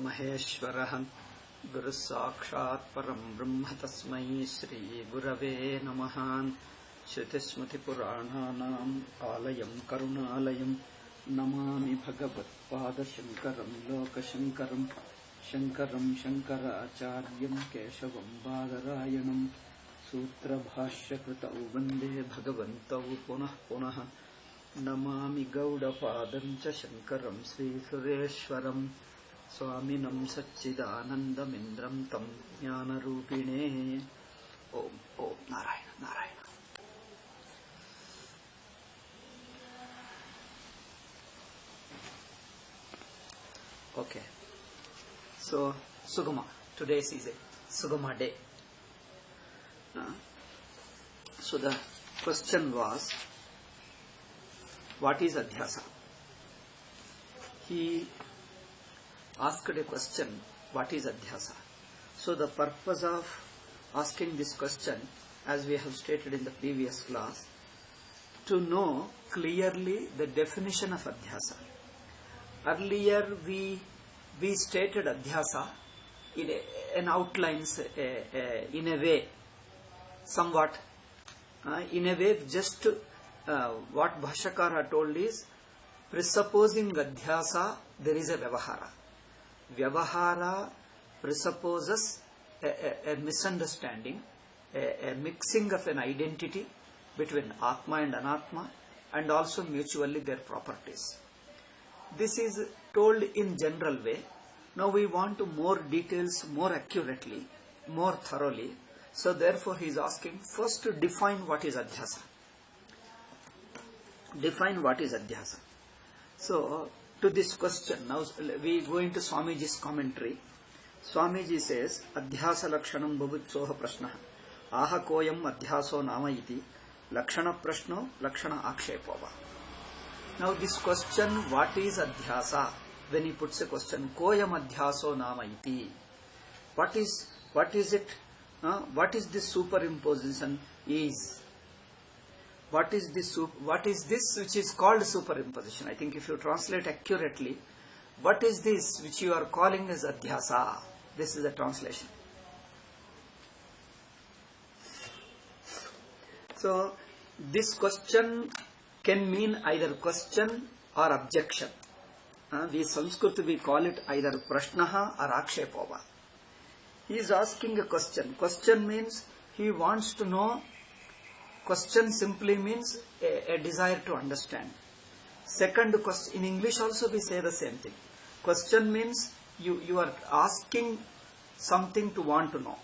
महेश्वरः गुरुः साक्षात् परं ब्रह्म तस्मै श्री गुरवे नमः। श्रुतिस्मृतिपुराणानाम् आलयं करुणालयं नमामि भगवत्पादशङ्करं लोकशङ्करं शङ्करं शङ्कराचार्यं केशवं बादरायणं सूत्रभाष्यकृतौ वन्दे भगवन्तौ पुनः पुनः। नमामि गौडपादं च शङ्करं श्रीसुरेश्वरं स्वामिनं सच्चिदानन्दमिन्द्रं तं ज्ञानरूपिणे। Om Om Narayan Narayan. Okay, so Sugama, today is a Sugama day. So the question was, what is Adhyasa? He asked a question, what is Adhyasa? So the purpose of asking this question, as we have stated in the previous class, to know clearly the definition of Adhyasa. Earlier we stated Adhyasa in an outlines in a way, somewhat in a way, just what Bhashyakara told is, presupposing Adhyasa there is a Vyavahara. Vyavahara presupposes a misunderstanding, a mixing of an identity between Atma and Anatma, and also mutually their properties. This is told in general way. Now we want to more details, more accurately, more thoroughly. So therefore he is asking first to define what is Adhyasa. Define what is Adhyasa. So to this question, now we go into Swamiji's commentary. Swamiji says, Adhyasa lakshanam bhuvitsoha prashnaha aha koyam adhyaso nama iti lakshana prashno lakshana akshepava. Now this question, what is Adhyasa? When he puts a question, koyam adhyaso nama iti. What is it? What is this superimposition is? What is this which is called superimposition? I think if you translate accurately, what is this which you are calling as Adhyasa? This is the translation. So this question can mean either question or objection. We Sanskrit we call it either prashnaha or akshepava. He is asking a question. Question means he wants to know. Question simply means a desire to understand. Second question, in English also we say the same thing. Question means you are asking something to want to know.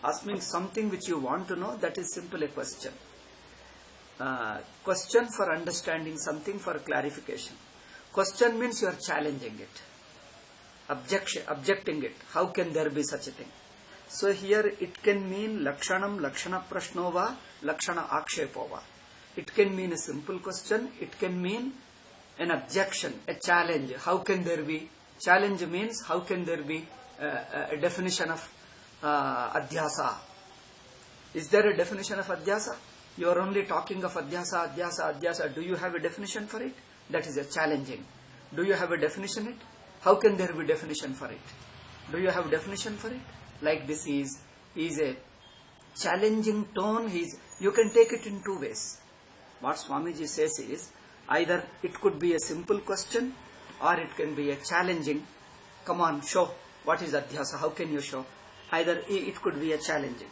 Asking something which you want to know, that is simply a question. Question for understanding something, for clarification. Question means you are challenging it. Objecting it. How can there be such a thing? So here it can mean lakshanam, lakshana prashnova, lakshana akshepova. It can mean a simple question. It can mean an objection, a challenge. How can there be? Challenge means how can there be a definition of Adhyasa? Is there a definition of Adhyasa? You are only talking of Adhyasa. Do you have a definition for it? That is a challenging. Do you have a definition it? How can there be definition for it? Do you have definition for it? Like this is a challenging tone. You can take it in two ways. What Swamiji says is, either it could be a simple question or it can be a challenging. Come on, show. What is Adhyasa? How can you show? Either it could be a challenging.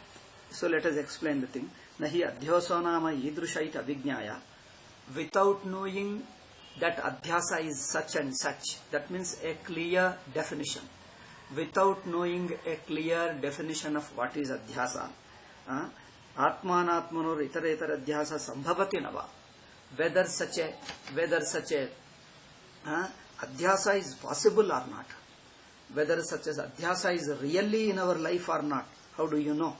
So let us explain the thing. Nahi adhyoso nama idrushaita vijnaya. Without knowing that Adhyasa is such and such, that means a clear definition. Without knowing a clear definition of what is Adhyasa, Atmanatmanor itara Adhyasa sambhavati nava. Whether such a Adhyasa is possible or not, whether such as Adhyasa is really in our life or not, how do you know?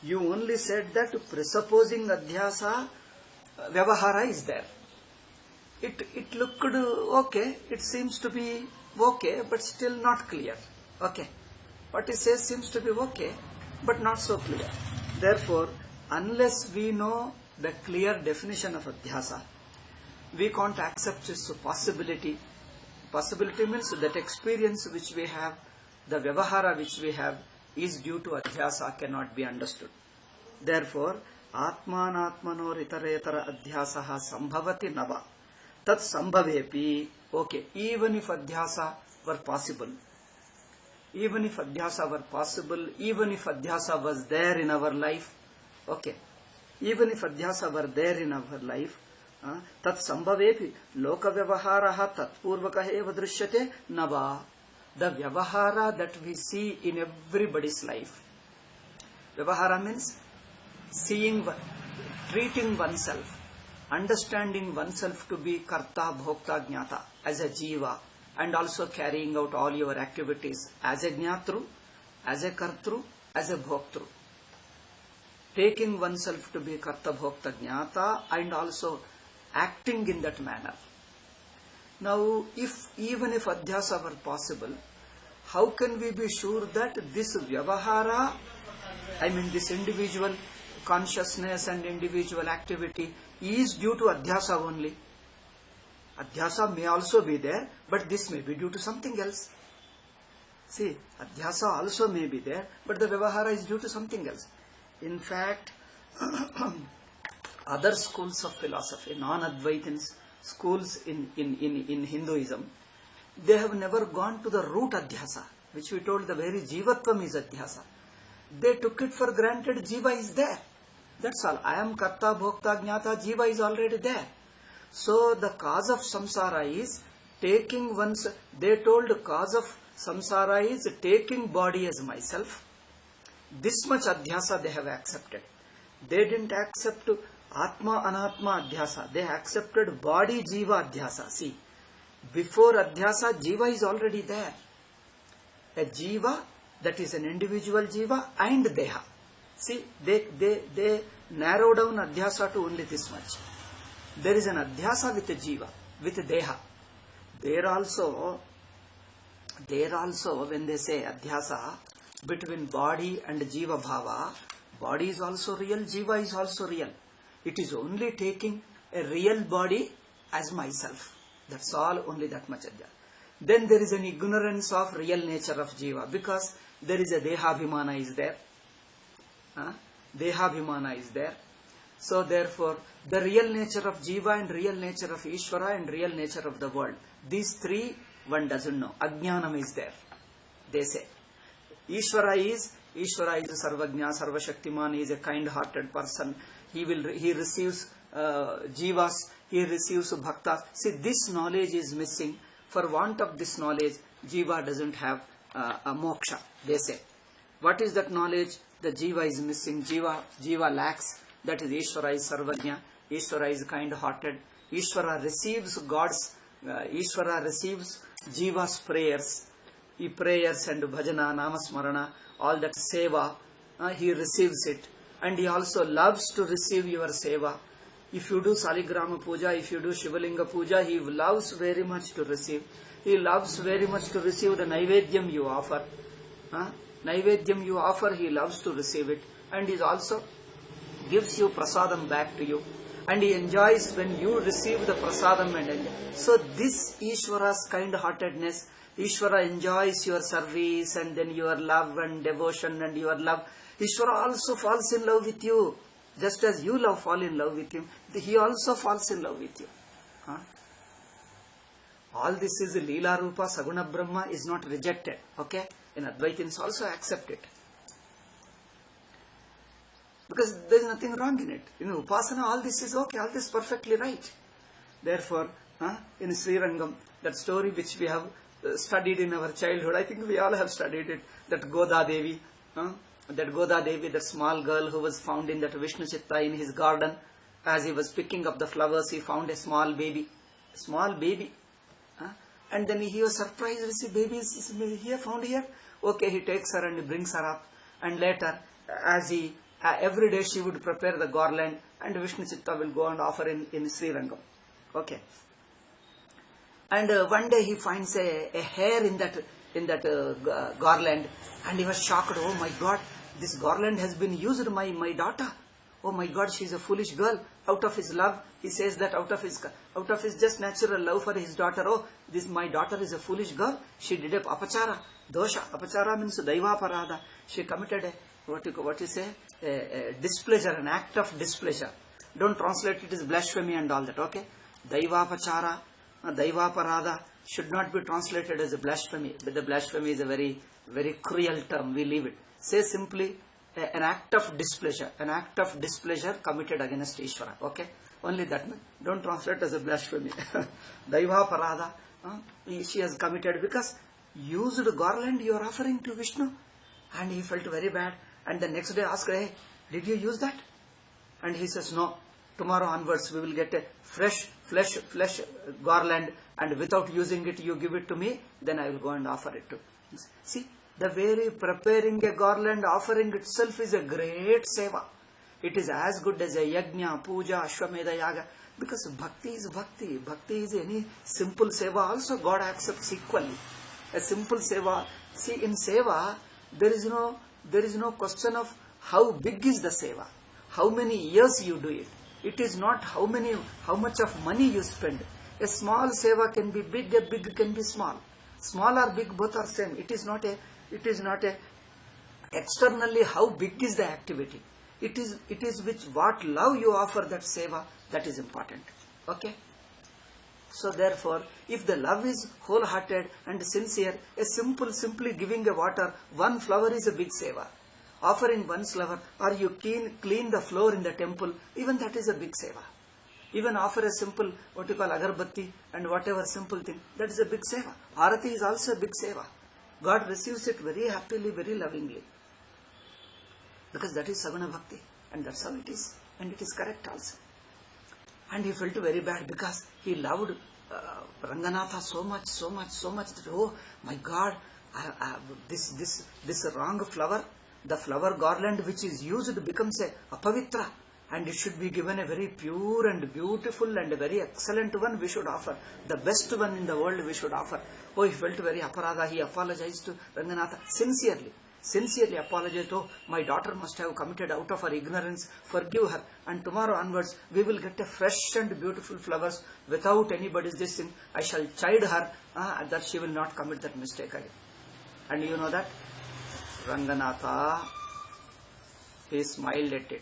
You only said that presupposing Adhyasa, Vyavahara is there. It looked okay, it seems to be okay, but still not clear. Okay. What he says seems to be okay, but not so clear. Therefore, unless we know the clear definition of Adhyasa, we can't accept its possibility Possibility means that experience which we have, the vyavahara which we have, is due to adhyasa, cannot be understood. Therefore, atmanatmanor itaretara adhyasaha sambhavati nava. Tat sambhavepi. Okay, even if adhyasa were possible, even if adhyasa were possible, even if adhyasa was there in our life, okay, even if adhyasa were there in our life, tat sambhavepi loka vyavaharaha tat purvakah eva drishyate nava. The vyavahara that we see in everybody's life. Vyavahara means seeing, treating oneself, understanding oneself to be karta, bhokta, jnata, as a jiva, and also carrying out all your activities as a jnatru, as a kartru, as a bhoktru. Taking oneself to be karta, bhokta, jnata, and also acting in that manner. Now, even if adhyasa were possible, how can we be sure that this vyavahara, I mean this individual consciousness and individual activity, is due to adhyasa only? Adhyasa may also be there, but this may be due to something else. See, adhyasa also may be there, but the vyavahara is due to something else. In fact, other schools of philosophy, non-Advaitins, schools in Hinduism, they have never gone to the root adhyasa, which we told the very jivatvam is adhyasa. They took it for granted jiva is there. That's all. I am karta, bhokta, jnata, jiva is already there. So the cause of samsara is taking one's, they told the cause of samsara is taking body as myself. This much adhyasa they have accepted. They didn't accept atma anatma adhyasa. They accepted body jiva adhyasa. See, before adhyasa, jiva is already there. A jiva, that is an individual jiva, and deha. See, they narrow down adhyasa to only this much. There is an adhyasa with a jiva, with a deha. There also, when they say adhyasa, between body and jiva bhava, body is also real, jiva is also real. It is only taking a real body as myself. That's all, only that much adhyasa. Then there is an ignorance of real nature of jiva, because there is a dehabhimana is there. Dehabhimana is there. So therefore, the real nature of jiva and real nature of Ishvara and real nature of the world, these three one doesn't know. Ajnanam is there. They say Ishvara is Sarvajna, Sarvashaktiman, he is a kind-hearted person. He receives jivas, he receives bhaktas. See, this knowledge is missing. For want of this knowledge, jiva doesn't have a moksha, they say. What is that knowledge? The jiva is missing, jiva lacks. That is Ishvara is Sarvajna, Ishvara is kind-hearted. Ishvara receives Ishvara receives jiva's prayers. He prayers and bhajana, namasmarana, all that seva, he receives it. And he also loves to receive your seva. If you do Saligrama Puja, if you do Shivalinga Puja, he loves very much to receive. He loves very much to receive the Naivedyam you offer. Naivedyam you offer, he loves to receive it. And he also gives you prasadam back to you. And he enjoys when you receive the prasadam and enjoy. So this Ishvara's kind-heartedness, Ishvara enjoys your service and then your love and devotion and your love. Ishvara also falls in love with you. Just as you fall in love with him, he also falls in love with you. All this is Leela Rupa, Saguna Brahma is not rejected. Okay? In Advaitins also accept it. Because there is nothing wrong in it. In Upasana, all this is okay, all this is perfectly right. Therefore, in Srirangam, that story which we have studied in our childhood, I think we all have studied it, that Goda Devi, that small girl who was found in that Vishnu Chitta in his garden, as he was picking up the flowers, he found a small baby. And then he was surprised, see, baby is here, found here. Okay, he takes her and he brings her up. And later, as every day she would prepare the garland, and Vishnu Chitta will go and offer in Srirangam. Okay. And one day he finds a hair in that garland, and he was shocked. Oh my God, this garland has been used by my daughter. oh my God, she's a foolish girl. Out of his love, he says that out of his just natural love for his daughter, oh, my daughter is a foolish girl. She did a apachara, dosha. Apachara means daivaparada. She committed what you say, a displeasure, an act of displeasure. Don't translate it as blasphemy and all that, okay? Daivapachara, daivaparada should not be translated as a blasphemy. But the blasphemy is a very, very cruel term. We leave it. Say simply, an act of displeasure committed against Ishvara. Okay? Only that. Don't translate as a blasphemy. Daiva parada. She has committed because used garland you are offering to Vishnu. And he felt very bad. And the next day asked, hey, did you use that? And he says, no. Tomorrow onwards we will get a fresh flesh garland, and without using it you give it to me, then I will go and offer it to. See? The very preparing a garland, offering itself is a great seva. It is as good as a yajna, puja, ashwamedha yaga. Because bhakti is bhakti. Bhakti is any simple seva also God accepts equally. A simple seva. See, in seva, there is no question of how big is the seva. How many years you do it. It is not how much of money you spend. A small seva can be big, a big can be small. Small or big, both are same. It is not a externally how big is the activity. It is with what love you offer that seva, that is important. Okay? So therefore, if the love is wholehearted and sincere, simply giving a water, one flower is a big seva. Offering one flower, or you clean the floor in the temple, even that is a big seva. Even offer a simple, what you call agarbatti and whatever simple thing, that is a big seva. Arati is also a big seva. God receives it very happily, very lovingly. Because that is Saguna Bhakti. And that's how it is. And it is correct also. And he felt very bad because he loved Ranganatha so much that, oh my God, this wrong flower, the flower garland which is used becomes a apavitra. And it should be given a very pure and beautiful and a very excellent one we should offer. The best one in the world we should offer. Oh, he felt very aparada. He apologized to Ranganatha sincerely apologized. Oh, my daughter must have committed out of her ignorance. Forgive her. And tomorrow onwards, we will get a fresh and beautiful flowers without anybody's this thing. I shall chide her that she will not commit that mistake again. And you know that? Ranganatha, he smiled at it.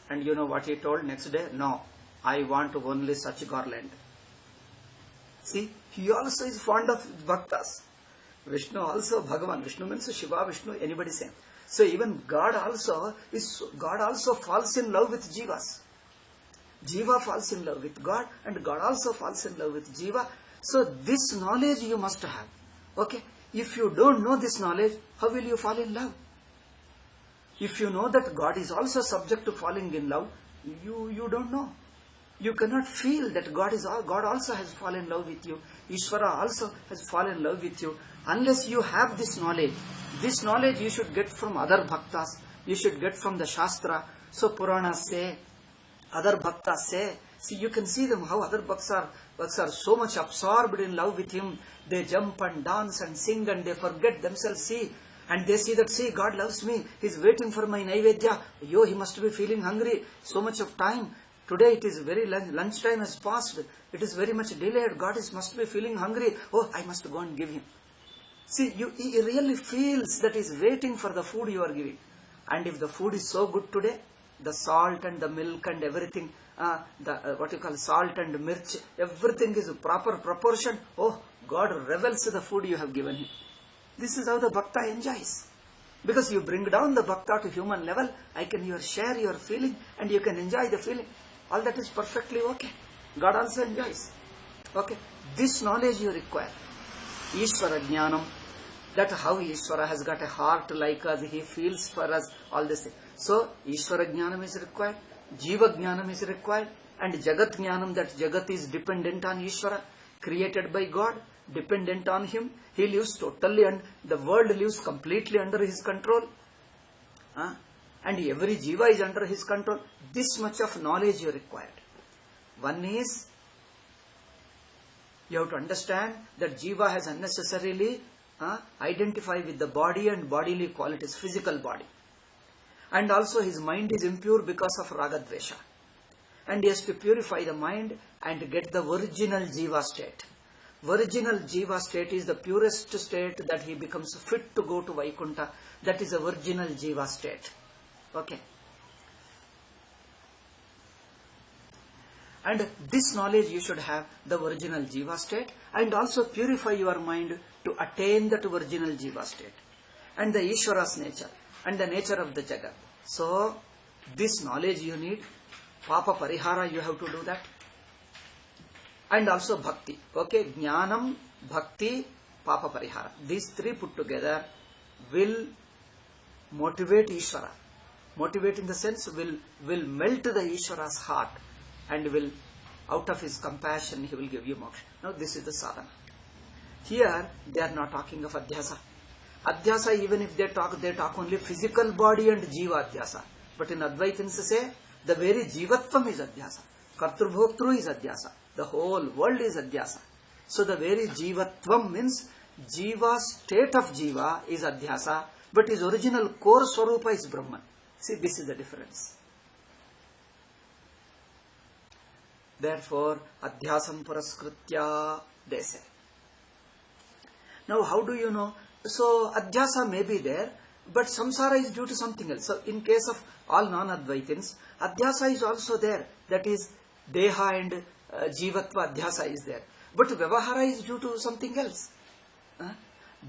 And you know what he told next day? No, I want only such garland. See, he also is fond of bhaktas. Vishnu also, Bhagavan. Vishnu means Shiva, Vishnu, anybody same. So even God also falls in love with jivas. Jiva falls in love with God, and God also falls in love with jiva. So this knowledge you must have. Okay? If you don't know this knowledge, how will you fall in love? If you know that God is also subject to falling in love, you don't know. You cannot feel that God also has fallen in love with you. Ishvara also has fallen in love with you. Unless you have this knowledge. This knowledge you should get from other bhaktas. You should get from the Shastra. So Puranas say, other bhaktas say. See, you can see them how other bhaktas are so much absorbed in love with him. They jump and dance and sing and they forget themselves. See, and they see that, see, God loves me. He's waiting for my Naivedya. Yo, he must be feeling hungry. So much of time. Today it is very lunchtime has passed. It is very much delayed. God must be feeling hungry. Oh, I must go and give him. See, he really feels that he's waiting for the food you are giving. And if the food is so good today, the salt and the milk and everything, what you call salt and mirch, everything is proper proportion. Oh, God revels the food you have given him. This is how the bhakta enjoys. Because you bring down the bhakta to human level, share your feeling and you can enjoy the feeling. All that is perfectly okay. God also enjoys. Okay. This knowledge you require. Ishvara Jnanam. That how Ishvara has got a heart like us. He feels for us. All this thing. So, Ishvara Jnanam is required. Jiva Jnanam is required. And Jagat Jnanam, that Jagat is dependent on Ishvara. Created by God. Dependent on him. He lives totally and the world lives completely under his control. And every jiva is under his control. This much of knowledge you required. One is, you have to understand that jiva has unnecessarily identified with the body and bodily qualities, physical body. And also his mind is impure because of Ragadvesha. And he has to purify the mind and get the original Jiva state. Original Jiva state is the purest state that he becomes fit to go to Vaikuntha. That is the original Jiva state. Okay. And this knowledge you should have, the original Jiva state, and also purify your mind to attain that original Jiva state. And the Ishvara's nature, and the nature of the Jagat. So, this knowledge you need. Papa Parihara, you have to do that. And also Bhakti. Okay, Jnanam, Bhakti, Papa Parihara. These three put together will motivate Ishvara. Motivate in the sense will melt the Ishvara's heart and will, out of his compassion, he will give you moksha. Now this is the sadhana. Here they are not talking of Adhyasa. Adhyasa, even if they talk only physical body and Jiva Adhyasa. But in Advaitins say, the very Jivatvam is Adhyasa. Kartrubhoktru is Adhyasa. The whole world is Adhyasa. So the very Jivatvam means Jiva, state of Jiva is Adhyasa, but his original core Swarupa is Brahman. See, this is the difference. Therefore, Adhyasam Paraskritya, they say. Now, how do you know? So, Adhyasa may be there, but Samsara is due to something else. So, in case of all non-Advaitins, Adhyasa is also there. That is, Deha and Jivatva Adhyasa is there. But Vyavahara is due to something else.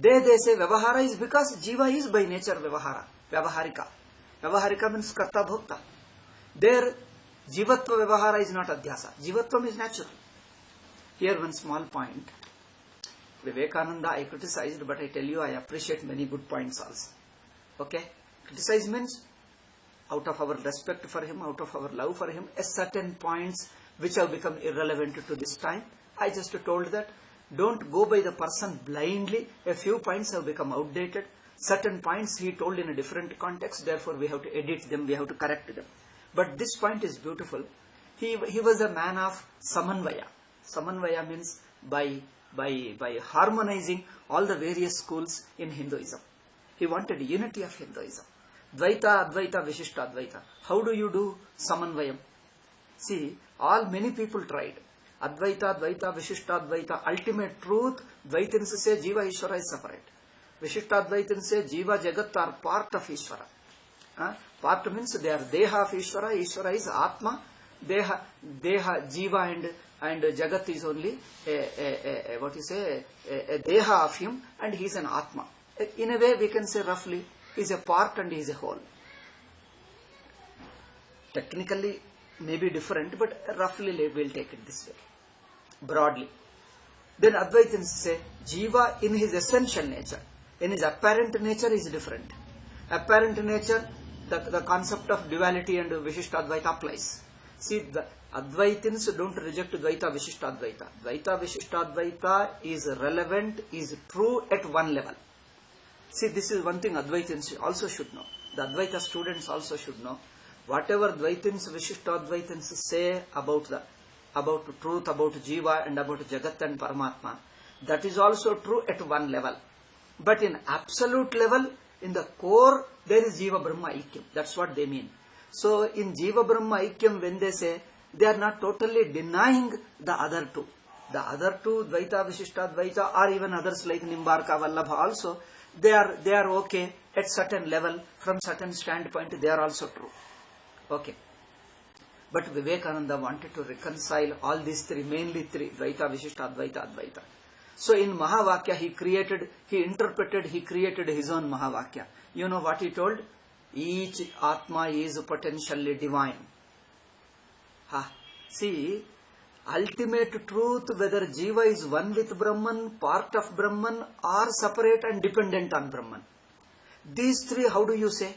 They say Vyavahara is because Jiva is by nature Vyavahara. Vyavaharika. Vyavaharika means Karta Bhokta. There, Jivatva Vyavahara is not Adhyasa. Jivatvam is natural. Here one small point. Vivekananda I criticized, but I tell you I appreciate many good points also. Okay? Criticize means out of our respect for him, out of our love for him, a certain points which have become irrelevant to this time. I just told that don't go by the person blindly. A few points have become outdated. Certain points he told in a different context, therefore we have to edit them, we have to correct them. But this point is beautiful. He was a man of Samanvaya. Samanvaya means by harmonizing all the various schools in Hinduism. He wanted unity of Hinduism. Dvaita, Advaita, Vishishta, Advaita. How do you do Samanvayam? See, many people tried. Advaita, Dvaita, Vishishta, Advaita. Ultimate truth, Dvaitins say Jiva Ishvara is separate. Vishishta Advaitins say Jiva Jagat are part of Ishvara. Part means they are Deha of Ishvara. Ishvara is Atma. Deha Jiva and Jagat is only a Deha of him, and he is an Atma. In a way we can say roughly, he is a part and he is a whole. Technically may be different, but roughly we will take it this way. Broadly. Then Advaitins say, Jiva in his essential nature, in his apparent nature is different. Apparent nature, the concept of duality and Vishishta Advaita applies. See, the Advaitins don't reject Dvaita Vishishta Advaita. Dvaita Vishishta Advaita is relevant, is true at one level. See, this is one thing Advaitins also should know. The Advaita students also should know. Whatever Dvaitins, Vishishta Advaitins say about truth, about Jiva and about Jagat and Paramatma, that is also true at one level. But in absolute level, in the core, there is Jiva Brahma Aikyam. That's what they mean. So, in Jiva Brahma Aikyam, when they say, they are not totally denying the other two. The other two, Dvaita, Vishishta Advaita, or even others like Nimbarka, Vallabha also, they are okay at certain level, from certain standpoint, they are also true. Okay. But Vivekananda wanted to reconcile all these three, mainly three, Dvaita, Vishishta, Advaita, Advaita. So in Mahavakya, he created his own Mahavakya. You know what he told? Each Atma is potentially divine. See, ultimate truth, whether Jiva is one with Brahman, part of Brahman, or separate and dependent on Brahman. These three, how do you say?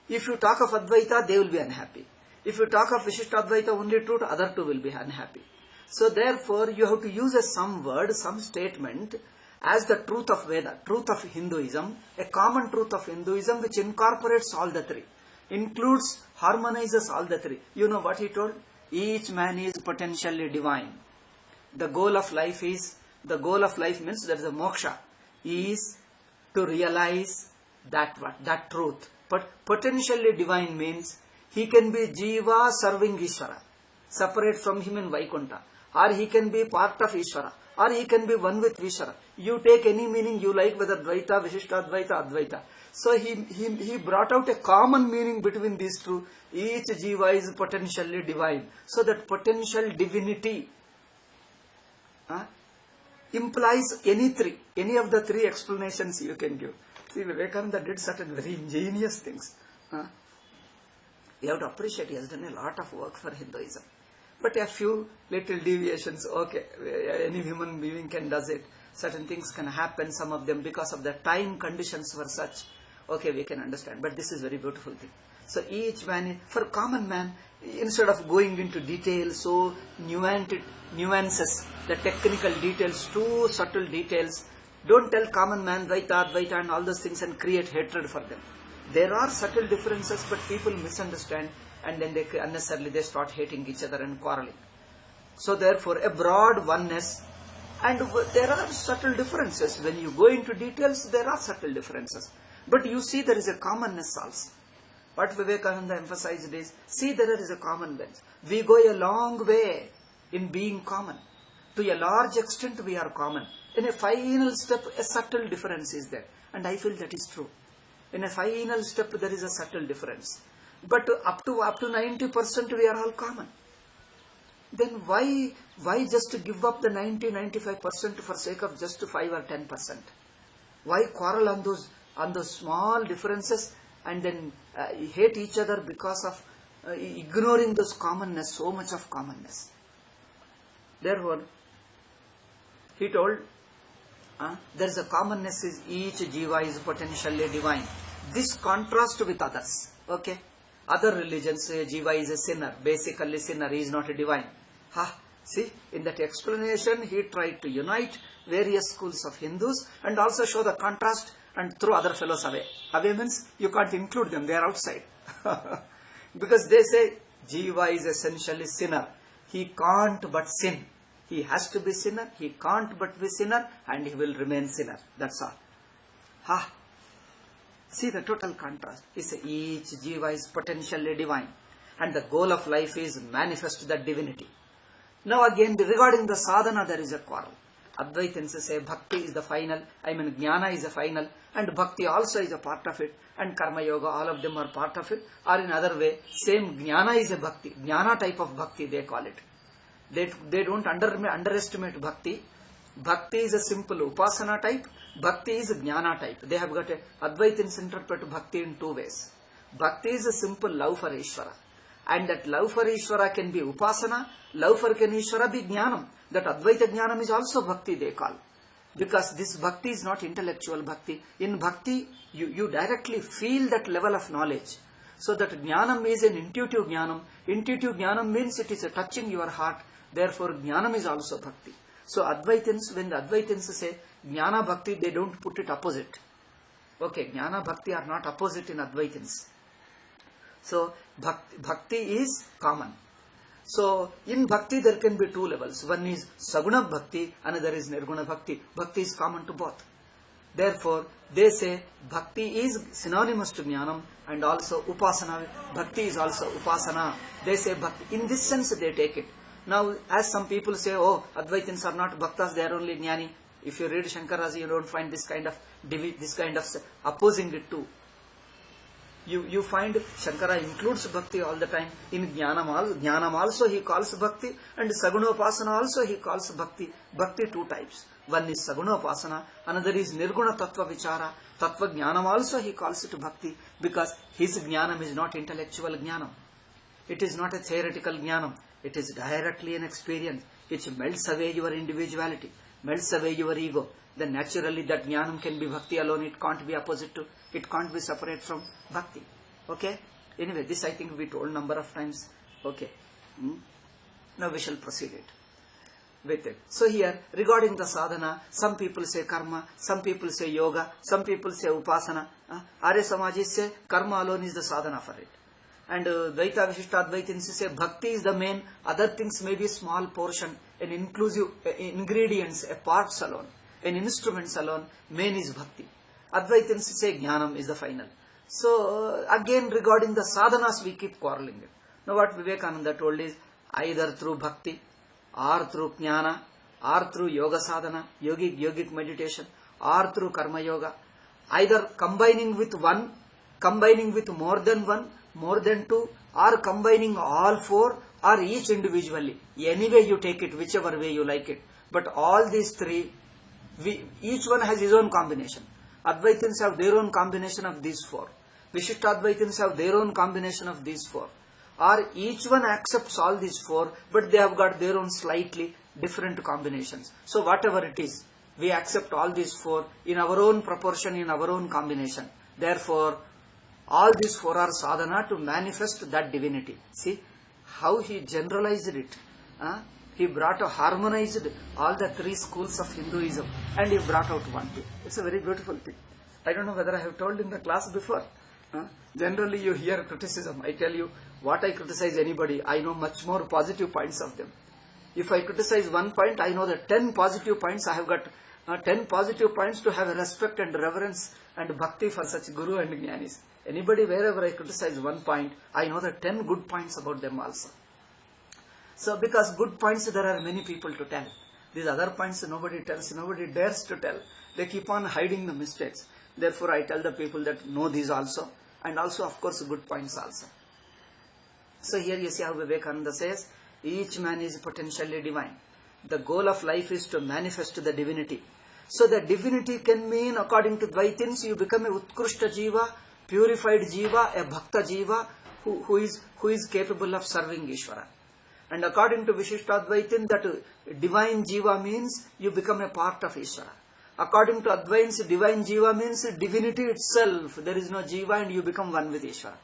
If you talk of Advaita, they will be unhappy. If you talk of Vishishta Advaita only truth, other two will be unhappy. So therefore, you have to use some word, some statement as the truth of Veda, truth of Hinduism, a common truth of Hinduism which incorporates all the three, includes, harmonizes all the three. You know what he told? Each man is potentially divine. The goal of life means there is a moksha, is to realize that truth. But potentially divine means he can be Jiva serving Ishvara, separate from him in Vaikuntha, or he can be part of Ishvara, or he can be one with Ishvara. You take any meaning you like, whether Dvaita, Vishishtadvaita, Advaita. So he brought out a common meaning between these two. Each Jiva is potentially divine. So that potential divinity implies any of the three explanations you can give. See, Vivekananda did certain very ingenious things. You have to appreciate he has done a lot of work for Hinduism. But a few little deviations, okay, any human being can does it. Certain things can happen, some of them because of the time conditions were such. Okay, we can understand. But this is very beautiful thing. So each man, for common man, instead of going into details, so nuances, the technical details, too subtle details, don't tell common man Dvaita, Advaita and all those things and create hatred for them. There are subtle differences, but people misunderstand and then unnecessarily they start hating each other and quarreling. So therefore, a broad oneness, and there are subtle differences. When you go into details, there are subtle differences. But you see there is a commonness also. What Vivekananda emphasized is, see there is a commonness. We go a long way in being common. To a large extent we are common. In a final step, a subtle difference is there. And I feel that is true. In a final step, there is a subtle difference. But up to 90% we are all common. Then why just give up the 90-95% for sake of just 5 or 10%? Why quarrel on those small differences and then hate each other because of ignoring those commonness, so much of commonness? Therefore, he told, there is a commonness, is each jiva is potentially divine. This contrast with others, okay? Other religions say jiva is a sinner, basically sinner, he is not a divine. See, in that explanation he tried to unite various schools of Hindus and also show the contrast and throw other fellows away. Away means you can't include them, they are outside. Because they say jiva is essentially sinner. He can't but sin. He has to be sinner, he can't but be sinner, and he will remain sinner. That's all. See the total contrast. He says each jiva is potentially divine, and the goal of life is manifest that divinity. Now again, regarding the sadhana, there is a quarrel. Advaitins say bhakti is the final, jnana is the final, and bhakti also is a part of it, and karma yoga, all of them are part of it. Or in other way, same jnana is a bhakti, jnana type of bhakti they call it. They don't underestimate bhakti. Bhakti is a simple upasana type, bhakti is a jnana type. They have got Advaitins interpret bhakti in two ways. Bhakti is a simple love for Ishvara. And that love for Ishvara can be upasana, love for Ishvara be jnanam. That Advaita jnanam is also bhakti they call. Because this bhakti is not intellectual bhakti. In bhakti, you directly feel that level of knowledge. So that jnanam is an intuitive jnanam. Intuitive jnanam means it is touching your heart. Therefore, jnanam is also bhakti. So Advaitins, when the Advaitins say jnana bhakti, they don't put it opposite. Okay, jnana bhakti are not opposite in Advaitins. So bhakti is common. So in bhakti there can be two levels. One is saguna bhakti, another is nirguna bhakti. Bhakti is common to both. Therefore, they say bhakti is synonymous to jnanam and also upasana. Bhakti is also upasana. They say bhakti. In this sense they take it. Now, as some people say, oh, Advaitins are not bhaktas, they are only jnani. If you read Shankara, you don't find this kind of opposing it too. You find Shankara includes bhakti all the time. In jnanam also he calls bhakti, and sagunopasana also he calls bhakti. Bhakti two types. One is sagunopasana, another is nirguna tattva vichara. Tattva jnanam also he calls it bhakti, because his jnanam is not intellectual jnanam. It is not a theoretical jnanam. It is directly an experience which melts away your individuality, melts away your ego. Then naturally that jnanam can be bhakti alone. It can't be opposite to, it can't be separate from bhakti. Okay? Anyway, this I think we told number of times. Okay. Now we shall proceed it with it. So here, regarding the sadhana, some people say karma, some people say yoga, some people say upasana. Arya Samaji say karma alone is the sadhana for it. And Dvaita Vishishtadvaitins say bhakti is the main, other things may be small portion, an inclusive ingredients, a parts alone, an instruments alone, main is bhakti. Advaitins say Jnanam is the final. So again regarding the sadhanas we keep quarreling. Now what Vivekananda told is either through bhakti or through jnana or through yoga sadhana, yogic meditation, or through karma yoga, either combining with one, combining with more than one, more than two, or combining all four, or each individually. Any way you take it, whichever way you like it. But all these three, each one has his own combination. Advaitins have their own combination of these four. Vishishtadvaitins have their own combination of these four. Or each one accepts all these four, but they have got their own slightly different combinations. So whatever it is, we accept all these four in our own proportion, in our own combination. Therefore, all these four are sadhana to manifest that divinity. See how he generalized it. He harmonized all the three schools of Hinduism, and he brought out one thing. It's a very beautiful thing. I don't know whether I have told in the class before. Generally you hear criticism. I tell you, what I criticize anybody, I know much more positive points of them. If I criticize one point, I know that 10 positive points. I have got 10 positive points to have a respect and reverence and bhakti for such guru and jnanis. Anybody, wherever I criticize one point, I know the 10 good points about them also. So because good points there are many people to tell. These other points nobody tells, nobody dares to tell. They keep on hiding the mistakes. Therefore I tell the people that know these also, and also of course good points also. So here you see how Vivekananda says, each man is potentially divine. The goal of life is to manifest the divinity. So the divinity can mean, according to Dvaitins, you become a Utkrishta Jiva, purified Jiva, a Bhakta Jiva, who is capable of serving Ishvara. And according to Vishishtadvaitin, that divine Jiva means you become a part of Ishvara. According to Advaitins, divine Jiva means divinity itself. There is no Jiva and you become one with Ishvara.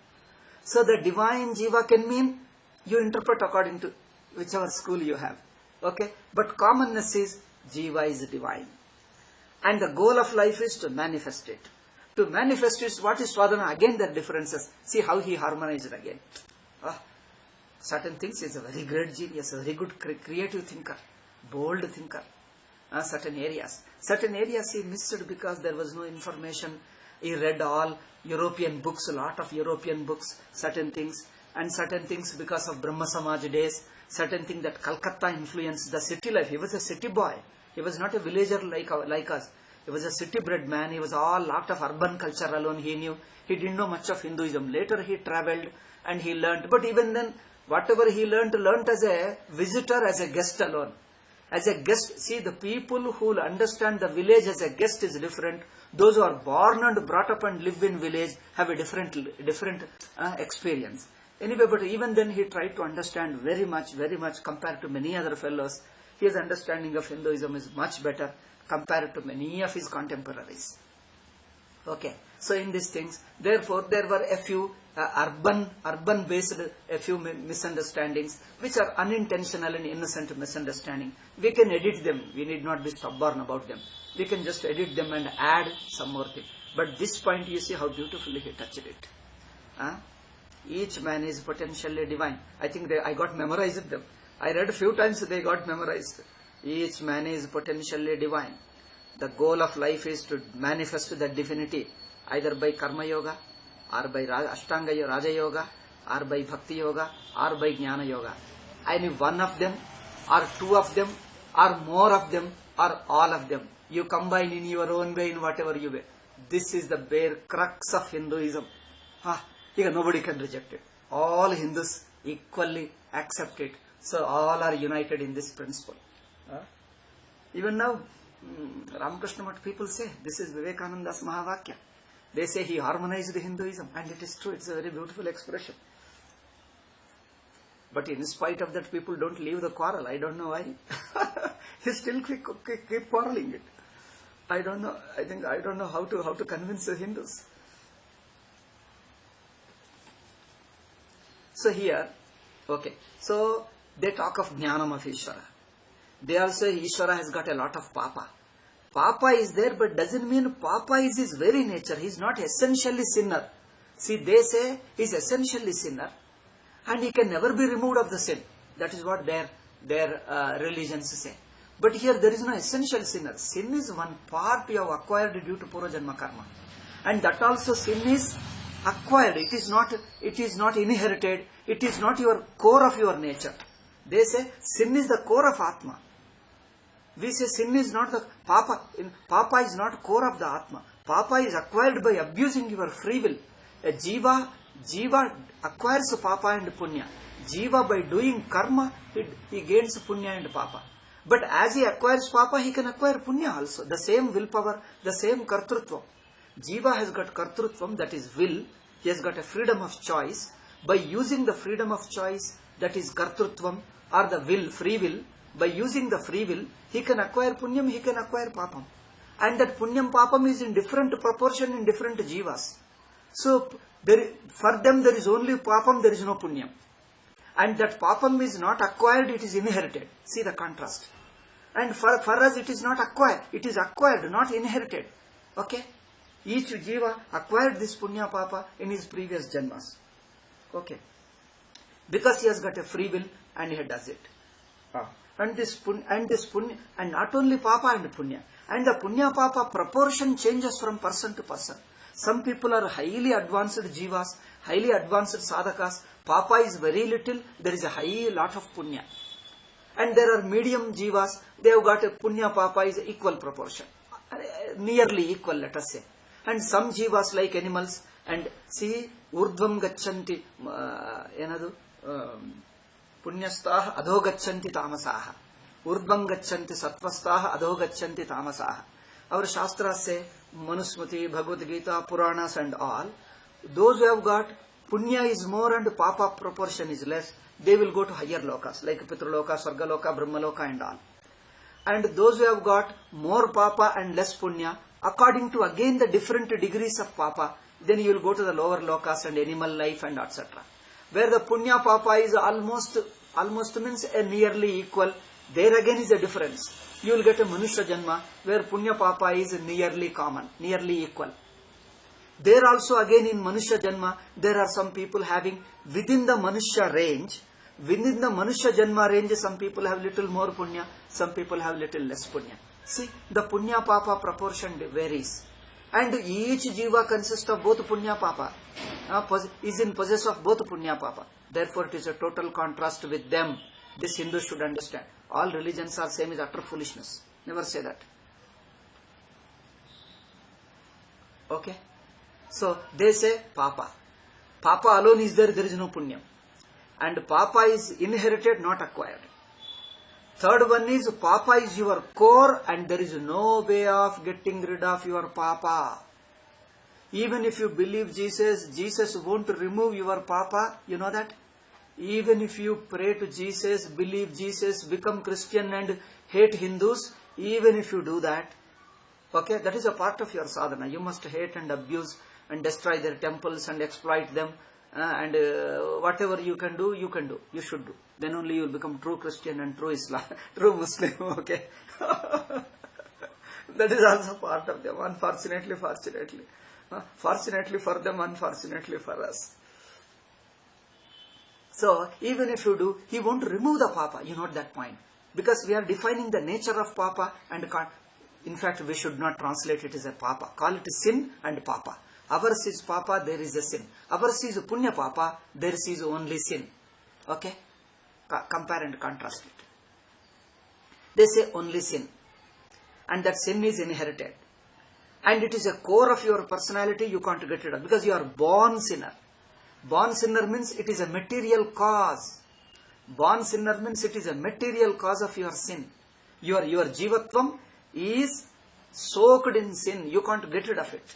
So the divine Jiva can mean, you interpret according to whichever school you have. Okay? But commonness is, Jiva is divine. And the goal of life is to manifest it. To manifest is what is sadhana? Again there are differences. See how he harmonized again. Certain things, he is a very great genius, a very good creative thinker, bold thinker. Certain areas he missed because there was no information. He read all European books, a lot of European books, certain things, and certain things because of Brahma Samaj days, certain things that Calcutta influenced the city life. He was a city boy. He was not a villager like us. He was a city-bred man. He was all lot of urban culture alone he knew. He didn't know much of Hinduism. Later he travelled and he learnt. But even then, whatever he learnt as a visitor, as a guest alone. As a guest, see, the people who understand the village as a guest is different. Those who are born and brought up and live in village have a different experience. Anyway, but even then he tried to understand very much compared to many other fellows. His understanding of Hinduism is much better compared to many of his contemporaries. Okay, so in these things, therefore there were a few urban based a few misunderstandings which are unintentional and innocent misunderstanding. We can edit them. We need not be stubborn about them. We can just edit them and add some more thing. But this point, you see how beautifully he touched it. Each man is potentially divine. I think I got memorized them. I read a few times, they got memorized. Each man is potentially divine. The goal of life is to manifest the divinity either by karma yoga or by Ashtanga Raja yoga or by bhakti yoga or by jnana yoga. Any one of them or two of them or more of them or all of them. You combine in your own way, in whatever you way. This is the bare crux of Hinduism. Here nobody can reject it. All Hindus equally accept it. So all are united in this principle. Even now, Ramakrishna Math people say, this is Vivekananda's Mahavakya. They say he harmonized Hinduism, and it is true, it's a very beautiful expression. But in spite of that, people don't leave the quarrel. I don't know why. He still keep quarreling it. I don't know. I don't know how to convince the Hindus. So here, okay. So they talk of Jnanam of Ishvara. They also say Ishvara has got a lot of Papa. Papa is there, but doesn't mean Papa is his very nature. He is not essentially sinner. See, they say he is essentially sinner, and he can never be removed of the sin. That is what their religions say. But here there is no essential sinner. Sin is one part you have acquired due to Purva karma. And that also sin is acquired. It is not inherited. It is not your core of your nature. They say sin is the core of Atma. We say sin is not the Papa. Papa is not core of the Atma. Papa is acquired by abusing your free will. A Jiva acquires Papa and Punya. Jiva by doing karma, he gains Punya and Papa. But as he acquires Papa, he can acquire Punya also. The same willpower, the same Kartrutvam. Jiva has got Kartrutvam, that is will. He has got a freedom of choice. By using the freedom of choice, that is Kartrutvam, or the will, free will, by using the free will, he can acquire Punyam, he can acquire Papam. And that Punyam Papam is in different proportion in different Jivas. So, for them there is only Papam, there is no Punyam. And that Papam is not acquired, it is inherited. See the contrast. And for us it is not acquired, it is acquired, not inherited. Okay? Each Jiva acquired this Punya Papa in his previous Janmas. Okay? Because he has got a free will and he does it. And this Punya, and not only Papa and Punya. And the Punya Papa proportion changes from person to person. Some people are highly advanced Jivas, highly advanced Sadhakas. Papa is very little, there is a high lot of Punya. And there are medium Jivas, they have got a Punya Papa is equal proportion. Nearly equal, let us say. And some Jivas like animals, and see, Urdhvam Gachanti, Punyastaha Adho Gachanti Tamasaha. Urdhvam Gachanti Sattvastaha Adho Gachanti Tamasaha. Our Shastras say, Manusmriti, Bhagavad Gita, Puranas and all, those who have got Punya is more and Papa proportion is less, they will go to higher lokas, like Pitraloka, Sargaloka, Brahmaloka and all. And those who have got more Papa and less Punya, according to again the different degrees of Papa, then you will go to the lower lokas and animal life and etc. Where the Punya Papa is almost means a nearly equal, there again is a difference. You will get a Manusya Janma, where Punya Papa is nearly common, nearly equal. There also again in Manusya Janma, there are some people having within the Manusya range, within the Manusya Janma range, some people have little more Punya, some people have little less Punya. See, the Punya Papa proportion varies. And each Jiva consists of both Punya Papa, is in possess of both Punya Papa. Therefore it is a total contrast with them. This Hindus should understand. All religions are same is utter foolishness. Never say that. Okay? So, they say Papa. Papa alone is there is no Punyam. And Papa is inherited, not acquired. Third one is Papa is your core and there is no way of getting rid of your Papa. Even if you believe Jesus, Jesus won't remove your Papa. You know that? Even if you pray to Jesus, believe Jesus, become Christian and hate Hindus, even if you do that, okay, that is a part of your sadhana. You must hate and abuse and destroy their temples and exploit them, and whatever you can do, you should do. Then only you will become true Christian and true Islam, true Muslim, okay. That is also part of them, unfortunately. Fortunately for them, unfortunately for us. So, even if you do, he won't remove the Papa, you note that point. Because we are defining the nature of Papa and in fact we should not translate it as a Papa. Call it sin and Papa. Ours is Papa, there is a sin. Ours is Punya Papa, there is only sin. Okay? Compare and contrast it. They say only sin. And that sin is inherited. And it is a core of your personality, you can't get rid of. Because you are born sinner. Born sinner means it is a material cause. Born sinner means it is a material cause of your sin. Your Jivatvam is soaked in sin. You can't get rid of it.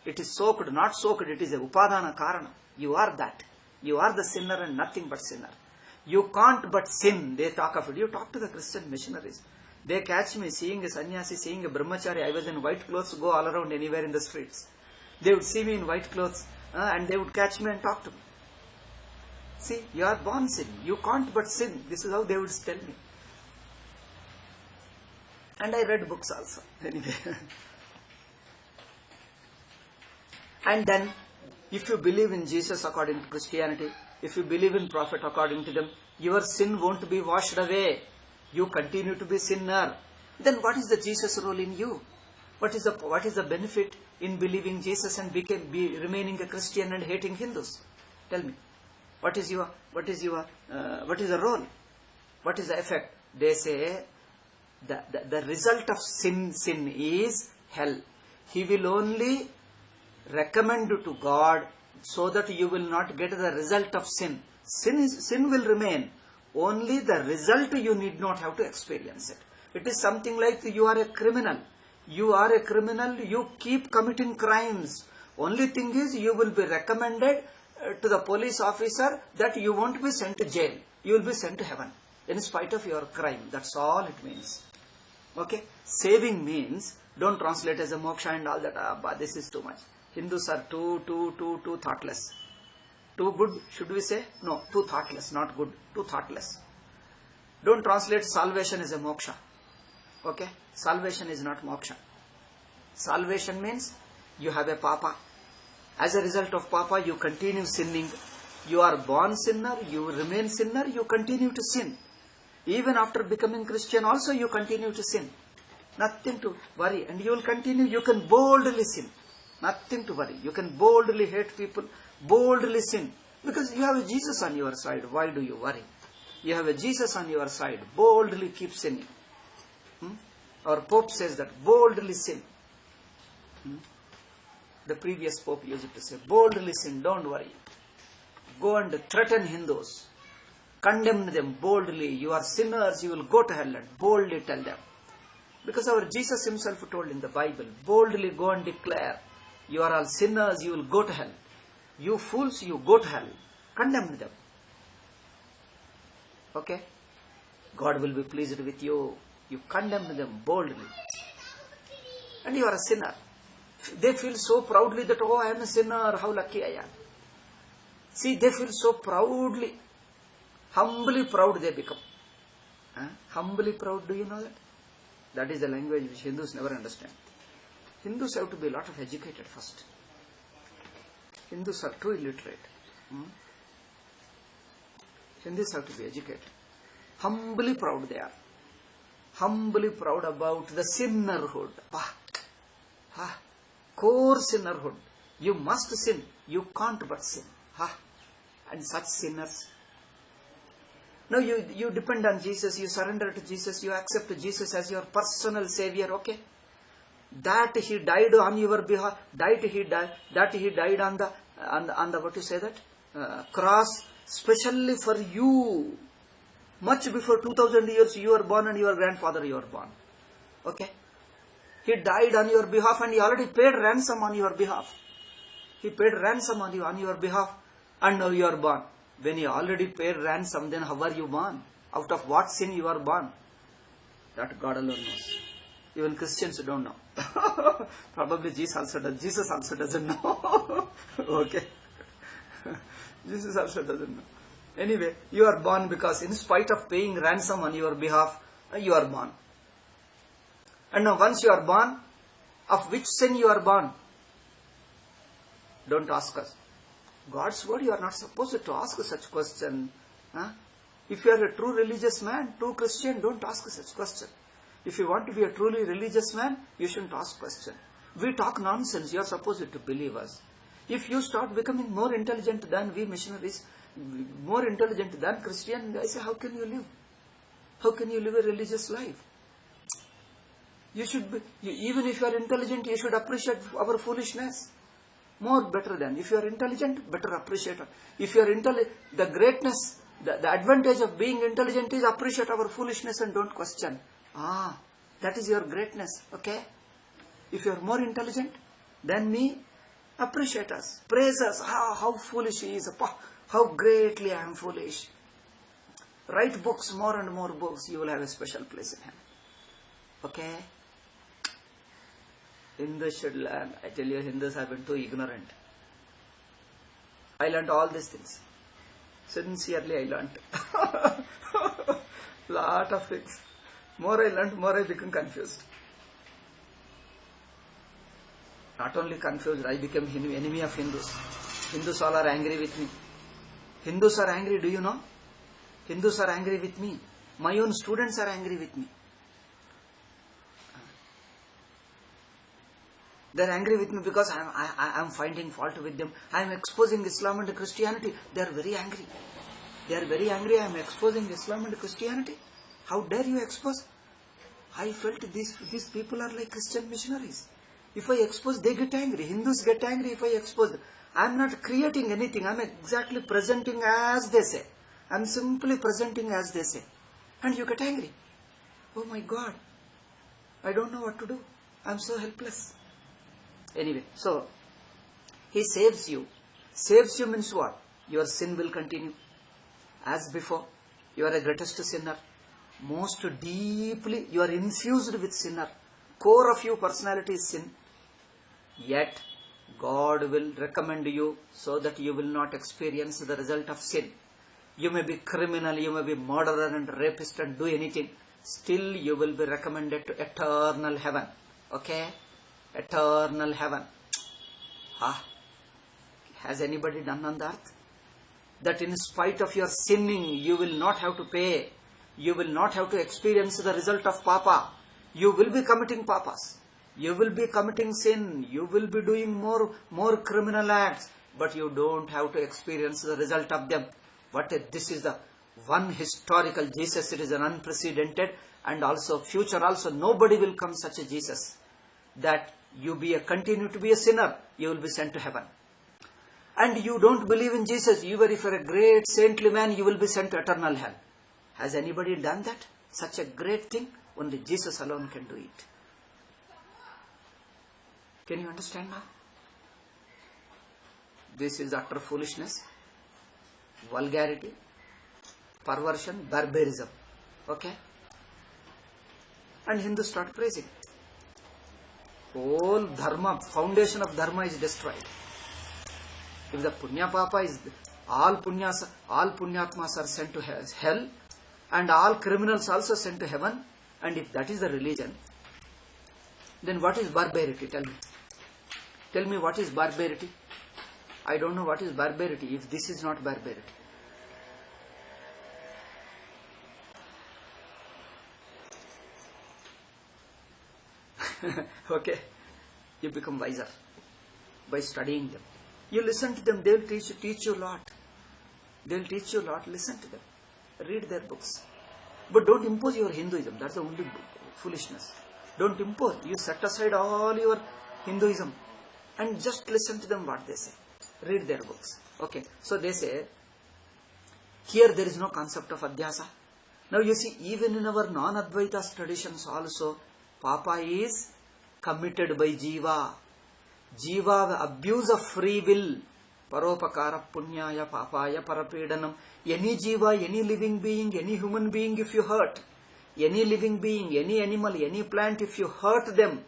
It is soaked, not soaked. It is a upadana karana. You are that. You are the sinner and nothing but sinner. You can't but sin. They talk of it. You talk to the Christian missionaries. They catch me seeing a sannyasi, seeing a brahmachari. I was in white clothes, go all around anywhere in the streets. They would see me in white clothes and they would catch me and talk to me. See, you are born sin. You can't but sin. This is how they would tell me. And I read books also. Anyway. And then, if you believe in Jesus according to Christianity, if you believe in Prophet according to them, your sin won't be washed away. You continue to be sinner. Then what is the Jesus role in you? What is the benefit in believing Jesus and remaining a Christian and hating Hindus? Tell me. What is the role? What is the effect? They say the result of sin is hell. He will only recommend to God so that you will not get the result of sin. Sin will remain. Only the result you need not have to experience it. It is something like you are a criminal. You are a criminal, you keep committing crimes. Only thing is you will be recommended to the police officer that you won't be sent to jail. You will be sent to heaven in spite of your crime. That's all it means. Okay? Saving means, don't translate as a moksha and all that. This is too much. Hindus are too thoughtless. Too good, should we say? No, too thoughtless, not good. Too thoughtless. Don't translate salvation as a moksha. Okay? Salvation is not moksha. Salvation means you have a papa. As a result of papa, you continue sinning. You are born sinner, you remain sinner, you continue to sin. Even after becoming Christian also, you continue to sin. Nothing to worry. And you will continue, you can boldly sin. Nothing to worry. You can boldly hate people, boldly sin. Because you have a Jesus on your side. Why do you worry? You have a Jesus on your side. Boldly keep sinning. Our Pope says that, boldly sin. The previous Pope used to say, boldly sin, don't worry. Go and threaten Hindus. Condemn them boldly. You are sinners, you will go to hell, and boldly tell them. Because our Jesus himself told in the Bible, boldly go and declare, you are all sinners, you will go to hell. You fools, you go to hell. Condemn them. Okay? God will be pleased with you. You condemn them boldly. And you are a sinner. They feel so proudly that, oh, I am a sinner, how lucky I am. See, they feel so proudly, humbly proud they become. Humbly proud, do you know that? That is the language which Hindus never understand. Hindus have to be a lot of educated first. Hindus are too illiterate. Hindus have to be educated. Humbly proud they are. Humbly proud about the sinnerhood. Core sinnerhood. You must sin. You can't but sin. And such sinners. Now you depend on Jesus, you surrender to Jesus, you accept Jesus as your personal savior, okay? That he died on your behalf, that he died on the what you say that? Cross, specially for you. Much before 2000 years you were born and your grandfather you were born. Okay? He died on your behalf and he already paid ransom on your behalf. He paid ransom on your behalf and now you are born. When he already paid ransom, then how are you born? Out of what sin you are born? That God alone knows. Even Christians don't know. Probably Jesus also doesn't know. Okay. Jesus also doesn't know. Anyway, you are born because in spite of paying ransom on your behalf, you are born. And now once you are born, of which sin you are born? Don't ask us. God's word, you are not supposed to ask such question. If you are a true religious man, true Christian, don't ask such question. If you want to be a truly religious man, you shouldn't ask question. We talk nonsense, you are supposed to believe us. If you start becoming more intelligent than we missionaries, more intelligent than Christian, I say, how can you live? How can you live a religious life? You should be, even if you are intelligent, you should appreciate our foolishness. More better than. If you are intelligent, better appreciate. If you are the greatness, the advantage of being intelligent is appreciate our foolishness and don't question. That is your greatness. Okay? If you are more intelligent than me, appreciate us. Praise us. How foolish he is. How greatly I am foolish. Write books, more and more books. You will have a special place in heaven. Okay? Hindus should learn. I tell you, Hindus have been too ignorant. I learned all these things. Sincerely, I learned. Lot of things. More I learned, more I became confused. Not only confused, I became enemy of Hindus. Hindus all are angry with me. Hindus are angry, do you know? Hindus are angry with me. My own students are angry with me. They're angry with me because I'm finding fault with them. I'm exposing Islam and Christianity. They're very angry. They're very angry. I'm exposing Islam and Christianity. How dare you expose? I felt these people are like Christian missionaries. If I expose, they get angry. Hindus get angry if I expose. I'm not creating anything. I'm exactly presenting as they say. I'm simply presenting as they say. And you get angry. Oh my God. I don't know what to do. I'm so helpless. Anyway, so he saves you. Saves you means what? Your sin will continue. As before, you are a greatest sinner. Most deeply, you are infused with sinner. Core of your personality is sin. Yet, God will recommend you so that you will not experience the result of sin. You may be criminal, you may be murderer and rapist and do anything. Still, you will be recommended to eternal heaven. Okay? Eternal heaven. Has anybody done on the earth? That in spite of your sinning, you will not have to pay. You will not have to experience the result of papa. You will be committing papas. You will be committing sin. You will be doing more criminal acts. But you don't have to experience the result of them. But this is the one historical Jesus. It is an unprecedented and also future also. Nobody will come such a Jesus. That you continue to be a sinner. You will be sent to heaven. And you don't believe in Jesus. Even if you are a great saintly man, you will be sent to eternal hell. Has anybody done that? Such a great thing? Only Jesus alone can do it. Can you understand now? This is utter foolishness, vulgarity, perversion, barbarism. Okay? And Hindus start praising. Whole dharma, foundation of dharma is destroyed. If the punya papa is, all punyatmas are sent to hell, and all criminals also sent to heaven, and if that is the religion, then what is barbarity? Tell me. Tell me what is barbarity? I don't know what is barbarity if this is not barbarity. Okay? You become wiser by studying them. You listen to them, they will teach you a lot. They will teach you a lot. Listen to them. Read their books. But don't impose your Hinduism. That's the only foolishness. Don't impose. You set aside all your Hinduism and just listen to them what they say. Read their books. Okay. So they say, here there is no concept of adhyasa. Now you see, even in our non-Advaita traditions also, Papa is committed by Jiva. Jiva, abuse of free will. Paropakara punyaya papaya parapedanam. Any Jiva, any living being, any human being, if you hurt, any living being, any animal, any plant, if you hurt them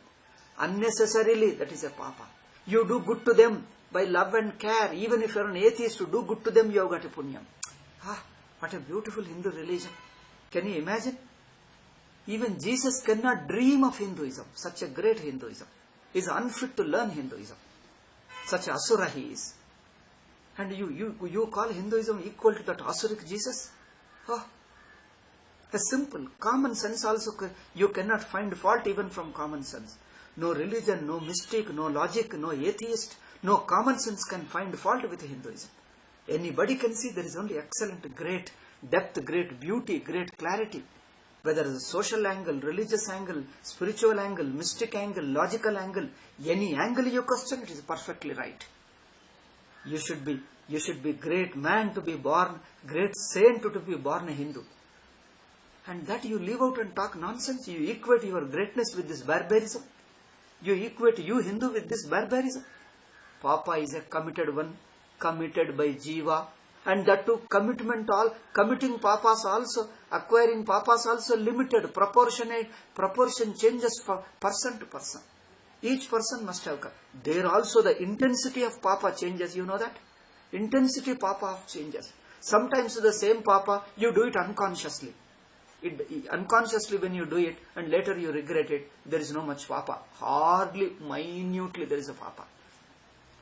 unnecessarily, that is a Papa. You do good to them by love and care. Even if you are an atheist, to do good to them, you have got a punyam. What a beautiful Hindu religion. Can you imagine? Even Jesus cannot dream of Hinduism. Such a great Hinduism. He is unfit to learn Hinduism. Such asura he is. And you call Hinduism equal to that asuric Jesus? A simple, common sense also, you cannot find fault even from common sense. No religion, no mystic, no logic, no atheist, no common sense can find fault with Hinduism. Anybody can see there is only excellent, great depth, great beauty, great clarity. Whether it's a social angle, religious angle, spiritual angle, mystic angle, logical angle, any angle you question, it is perfectly right. You should be great man to be born, great saint to be born a Hindu. And that you leave out and talk nonsense. You equate your greatness with this barbarism. You equate you Hindu with this barbarism. Papa is a committed one, committed by Jiva. And that too, committing papas also, acquiring papas also limited, proportionate, proportion changes from person to person. Each person must have come. There also the intensity of papa changes, you know that? Intensity papa changes. Sometimes the same papa, you do it unconsciously. Unconsciously when you do it and later you regret it, there is no much papa. Hardly, minutely there is a papa.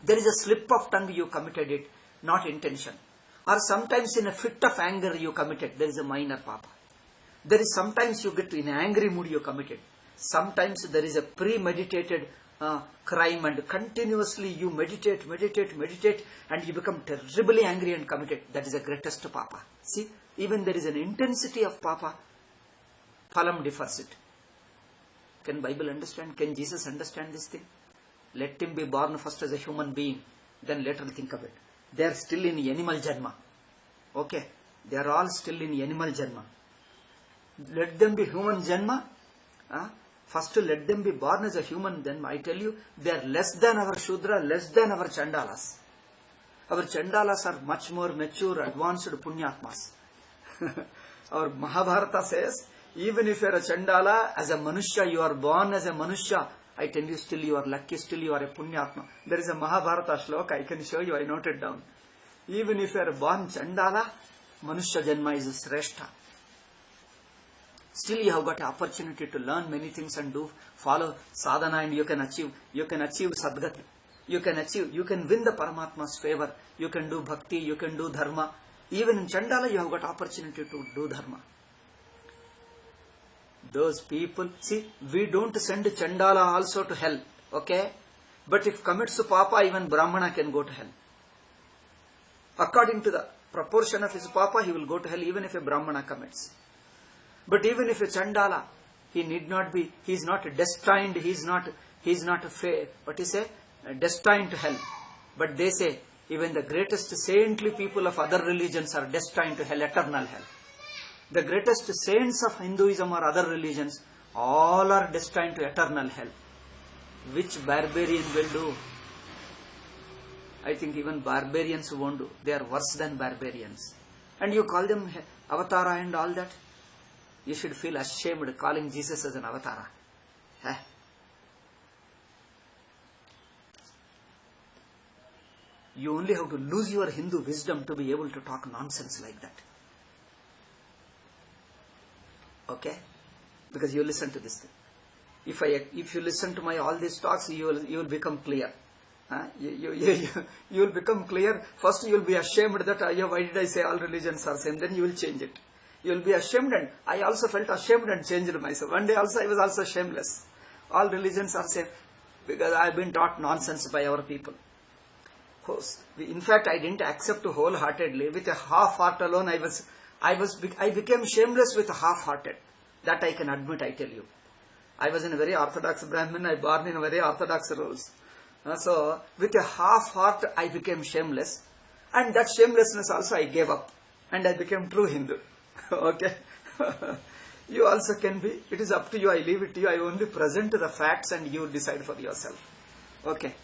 There is a slip of tongue, you committed it, not intention. Or sometimes in a fit of anger you committed, there is a minor papa. There is sometimes you get in an angry mood you committed. Sometimes there is a premeditated crime and continuously you meditate and you become terribly angry and committed. That is the greatest papa. See, even there is an intensity of papa. Phalam differs it. Can Bible understand? Can Jesus understand this thing? Let him be born first as a human being. Then later think of it. They are still in animal janma. Okay. They are all still in animal janma. Let them be human janma. First let them be born as a human. Then I tell you, they are less than our Shudra, less than our Chandalas. Our Chandalas are much more mature, advanced Punyatmas. Our Mahabharata says, even if you are a Chandala, as a Manushya, you are born as a Manushya, I tell you, still you are lucky, still you are a Punyatma. There is a Mahabharata shloka, I can show you, I noted down. Even if you are born Chandala, Manushya Janma is Sreshta. Still you have got an opportunity to learn many things and follow sadhana, and you can achieve sadgati. You can win the Paramatma's favor. You can do bhakti, you can do dharma. Even in Chandala you have got opportunity to do dharma. Those people, see, we don't send Chandala also to hell, okay? But if commits papa, even Brahmana can go to hell. According to the proportion of his papa, he will go to hell even if a Brahmana commits. But even if a Chandala, he need not be, he is not destined, he is not destined to hell. But they say, even the greatest saintly people of other religions are destined to hell, eternal hell. The greatest saints of Hinduism or other religions, all are destined to eternal hell. Which barbarian will do? I think even barbarians won't do. They are worse than barbarians. And you call them avatara and all that? You should feel ashamed calling Jesus as an avatara. You only have to lose your Hindu wisdom to be able to talk nonsense like that. Okay? Because you listen to this thing. If you listen to my all these talks, you will become clear. You will become clear. First you will be ashamed that why did I say all religions are same? Then you will change it. You will be ashamed, and I also felt ashamed and changed myself. One day also I was also shameless. All religions are same because I have been taught nonsense by our people. In fact, I didn't accept wholeheartedly. With a half-heart alone, I became shameless with a half-hearted. That I can admit, I tell you. I was in a very orthodox Brahmin. I born in a very orthodox rules. So, with a half-heart, I became shameless. And that shamelessness also I gave up. And I became true Hindu. Okay? You also can be. It is up to you. I leave it to you. I only present the facts and you decide for yourself. Okay?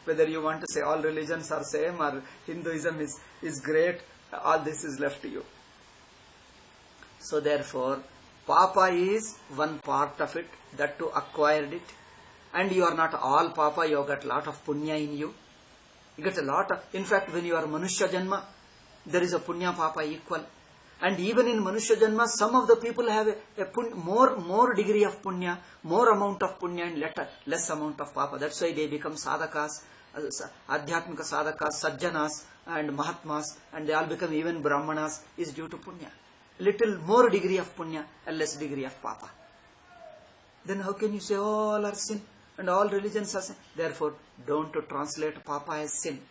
Whether you want to say all religions are same or Hinduism is great, all this is left to you. So therefore, papa is one part of it, that to acquired it. And you are not all papa, you have got a lot of punya in you. You get a lot of, in fact, when you are Manushya Janma, there is a punya papa equal. And even in Manushya Janma, some of the people have a more degree of punya, more amount of punya and less amount of papa. That's why they become sadhakas, adhyatmika sadhakas, sajjanas and mahatmas, and they all become even brahmanas is due to punya. Little more degree of punya and less degree of papa. Then how can you say all are sin and all religions are sin? Therefore, don't translate papa as sin.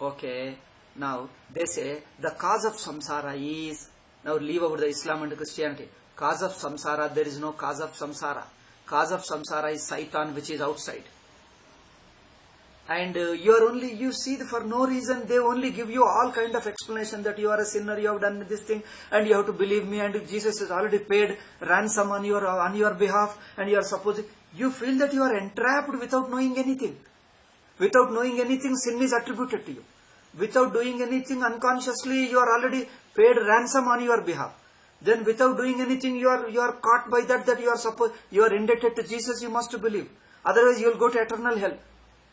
Okay, now they say the cause of samsara is, now leave over the Islam and Christianity. Cause of samsara, there is no cause of samsara. Cause of samsara is Satan, which is outside. And you see for no reason, they only give you all kind of explanation that you are a sinner, you have done this thing, and you have to believe me, and Jesus has already paid ransom on your behalf, and you are supposing, you feel that you are entrapped without knowing anything. Without knowing anything, sin is attributed to you. Without doing anything, unconsciously, you are already paid ransom on your behalf. Then without doing anything, you are caught by that you are indebted to Jesus, you must believe. Otherwise, you will go to eternal hell.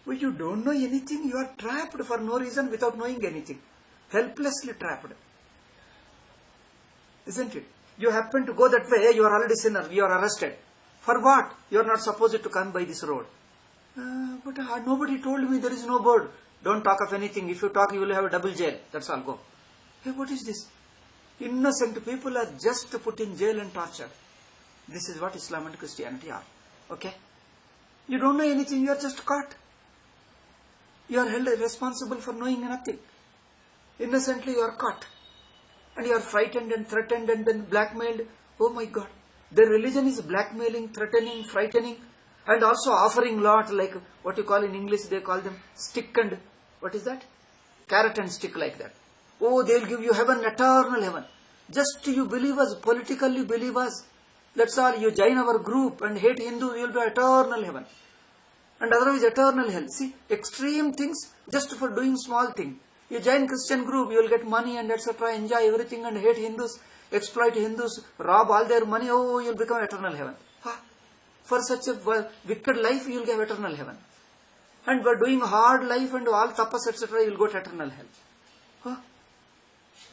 But you don't know anything, you are trapped for no reason without knowing anything. Helplessly trapped. Isn't it? You happen to go that way, you are already sinner, you are arrested. For what? You are not supposed to come by this road. But nobody told me there is no board. Don't talk of anything. If you talk, you will have a double jail. That's all. Go. Hey, what is this? Innocent people are just put in jail and tortured. This is what Islam and Christianity are. Okay? You don't know anything, you are just caught. You are held responsible for knowing nothing. Innocently you are caught. And you are frightened and threatened and then blackmailed. Oh my God. Their religion is blackmailing, threatening, frightening, and also offering lot, like what you call in English, they call them stick and, what is that? Carrot and stick, like that. Oh, they will give you heaven, eternal heaven. Just you believe us, politically believe us. That's all. You join our group and hate Hindus, you will be eternal heaven. And otherwise eternal hell. See, extreme things just for doing small thing. You join Christian group, you will get money and etc., enjoy everything and hate Hindus, exploit Hindus, rob all their money, oh, you will become eternal heaven. For such a wicked life, you will get eternal heaven. And by doing hard life and all tapas, etc., you will go to eternal hell.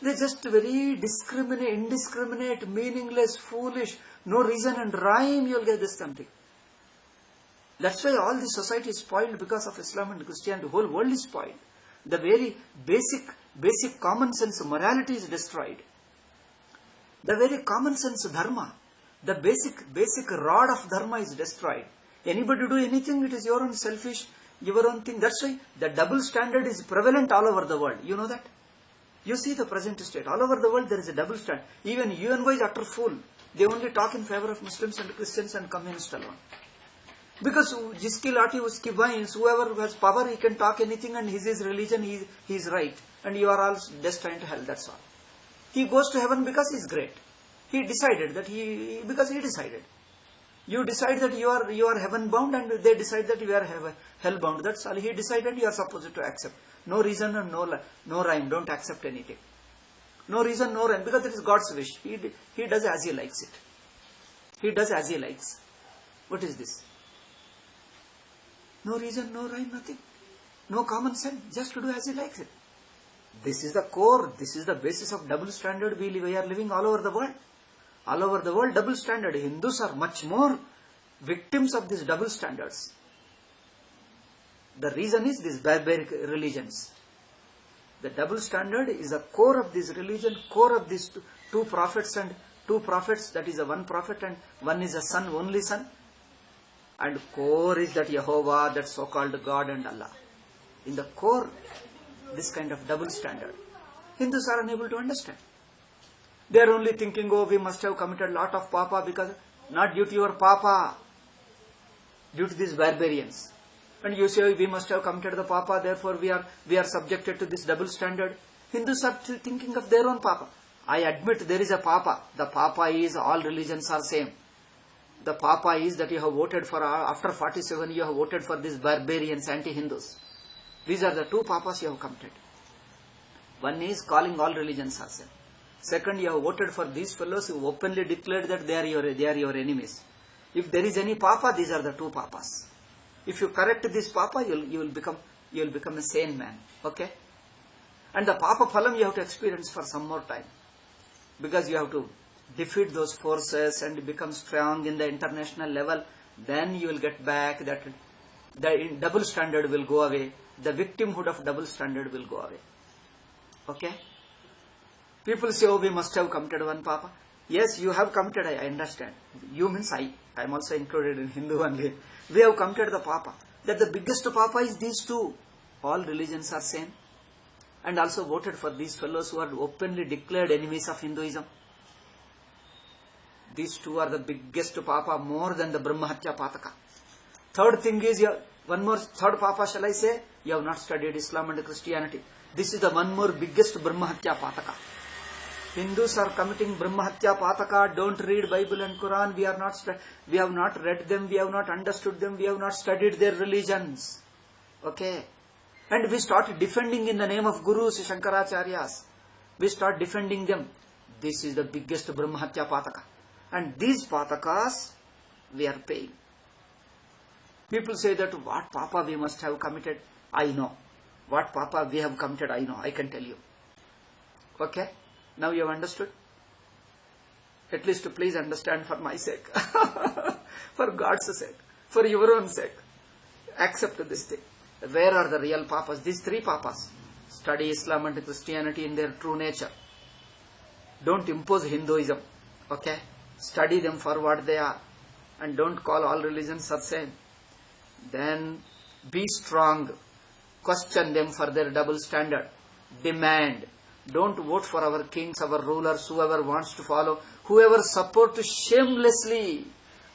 They are just very indiscriminate, meaningless, foolish, no reason and rhyme, you will get this something. That's why all the society is spoiled because of Islam and Christianity. The whole world is spoiled. The very basic common sense morality is destroyed. The very common sense dharma, the basic rod of dharma is destroyed. Anybody do anything, it is your own selfish, your own thing. That's why the double standard is prevalent all over the world. You know that? You see the present state. All over the world there is a double standard. Even UNO is utter fool. They only talk in favor of Muslims and Christians and communists alone. Because jiski lati uski bains, whoever has power, he can talk anything and his religion, he is right. And you are all destined to hell, that's all. He goes to heaven because he is great. He decided that because he decided. You decide that you are heaven bound and they decide that you are hell bound. That's all. He decided, you are supposed to accept. No reason and no rhyme. Don't accept anything. No reason, no rhyme. Because it is God's wish. He does as he likes it. He does as he likes. What is this? No reason, no rhyme, nothing. No common sense. Just to do as he likes it. This is the core. This is the basis of double standard we are living all over the world. All over the world, double standard. Hindus are much more victims of these double standards. The reason is these barbaric religions. The double standard is the core of this religion, core of these two prophets and two prophets. That is a one prophet and one is a son, only son. And core is that Jehovah, that so-called God and Allah. In the core, this kind of double standard. Hindus are unable to understand. They are only thinking, oh, we must have committed a lot of papa because, not due to your papa, due to these barbarians. And you say, we must have committed the papa, therefore we are subjected to this double standard. Hindus are still thinking of their own papa. I admit there is a papa. The papa is, all religions are same. The papa is that you have voted for, after 47 you have voted for these barbarians, anti-Hindus. These are the two papas you have committed. One is calling all religions are same. Second, you have voted for these fellows who openly declared that they are your enemies. If there is any papa, these are the two papas. If you correct this papa, you will become a sane man. Okay? And the papa phalam you have to experience for some more time. Because you have to defeat those forces and become strong in the international level. Then you will get back that the double standard will go away. The victimhood of double standard will go away. Okay? People say, oh, we must have committed one papa. Yes, you have committed, I understand. You means I am also included in Hindu only. We have committed the papa. That the biggest papa is these two. All religions are same. And also voted for these fellows who are openly declared enemies of Hinduism. These two are the biggest papa, more than the Brahmahatya Pataka. Third thing is, third papa shall I say, you have not studied Islam and Christianity. This is the one more biggest Brahmahatya Pataka. Hindus are committing Brahmahatya Pataka, don't read Bible and Quran, we have not read them, we have not understood them, we have not studied their religions. Okay? And we start defending in the name of Gurus, Shankaracharyas. We start defending them. This is the biggest Brahmahatya Pataka. And these Patakas, we are paying. People say that what papa we must have committed, I know. What papa we have committed, I know, I can tell you. Okay? Now you have understood? At least please understand for my sake. For God's sake. For your own sake. Accept this thing. Where are the real papas? These three papas. Study Islam and Christianity in their true nature. Don't impose Hinduism. Okay? Study them for what they are. And don't call all religions the same. Then be strong. Question them for their double standard. Demand. Don't vote for our kings, our rulers, whoever wants to follow. Whoever support shamelessly,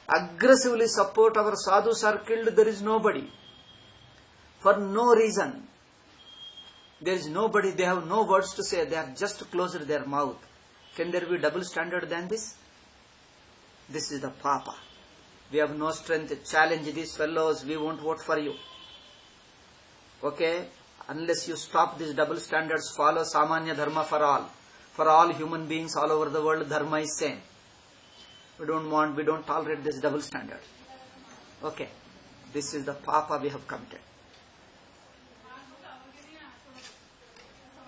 aggressively support our sadhus are killed. There is nobody. For no reason. There is nobody. They have no words to say. They have just closed their mouth. Can there be double standard than this? This is the papa. We have no strength. Challenge these fellows. We won't vote for you. Okay? Unless you stop these double standards, follow Samanya Dharma for all. For all human beings all over the world, Dharma is same. We don't tolerate this double standard. Okay. This is the papa we have committed.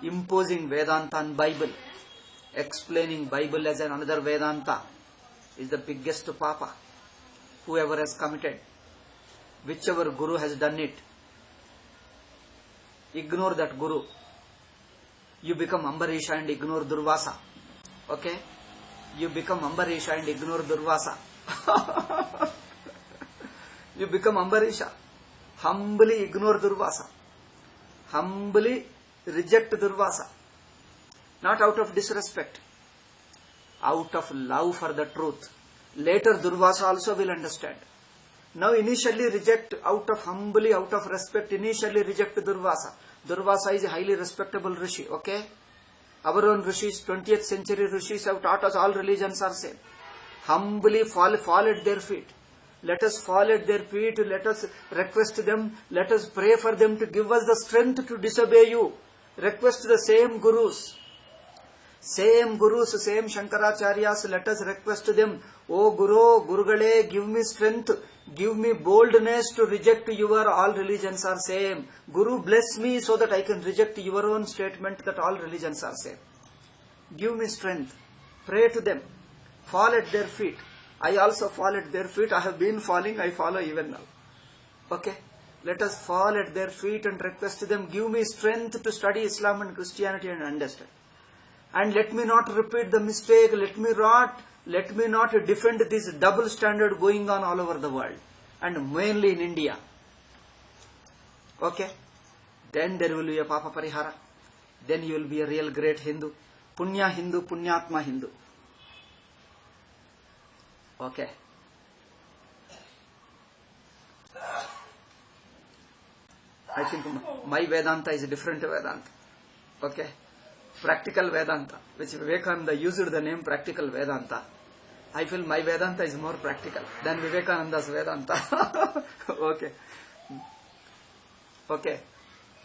Imposing Vedanta and Bible, explaining Bible as another Vedanta is the biggest papa. Whoever has committed, whichever guru has done it, ignore that guru. You become Ambarisha and ignore Durvasa. Okay? You become Ambarisha and ignore Durvasa. You become Ambarisha. Humbly ignore Durvasa. Humbly reject Durvasa. Not out of disrespect. Out of love for the truth. Later Durvasa also will understand. Now initially reject out of humbly, out of respect, initially reject Durvasa. Durvasa is a highly respectable Rishi, okay? Our own Rishis, 20th century Rishis have taught us all religions are same. Humbly fall at their feet. Let us fall at their feet, let us request them, let us pray for them to give us the strength to disobey you. Request the same Gurus. Same Gurus, same Shankaracharyas, let us request them. Oh Guru, Gurugale, give me strength, give me boldness to reject your all religions are same. Guru, bless me so that I can reject your own statement that all religions are same. Give me strength. Pray to them. Fall at their feet. I also fall at their feet. I have been falling, I follow even now. Okay? Let us fall at their feet and request them, give me strength to study Islam and Christianity and understand. And let me not repeat the mistake, let me not defend this double standard going on all over the world. And mainly in India. Okay? Then there will be a Papa Parihara. Then you will be a real great Hindu. Hindu, Punyatma Hindu. Okay? I think my Vedanta is a different Vedanta. Okay? Practical Vedanta, which Vivekananda used the name Practical Vedanta. I feel my Vedanta is more practical than Vivekananda's Vedanta. Okay. Okay.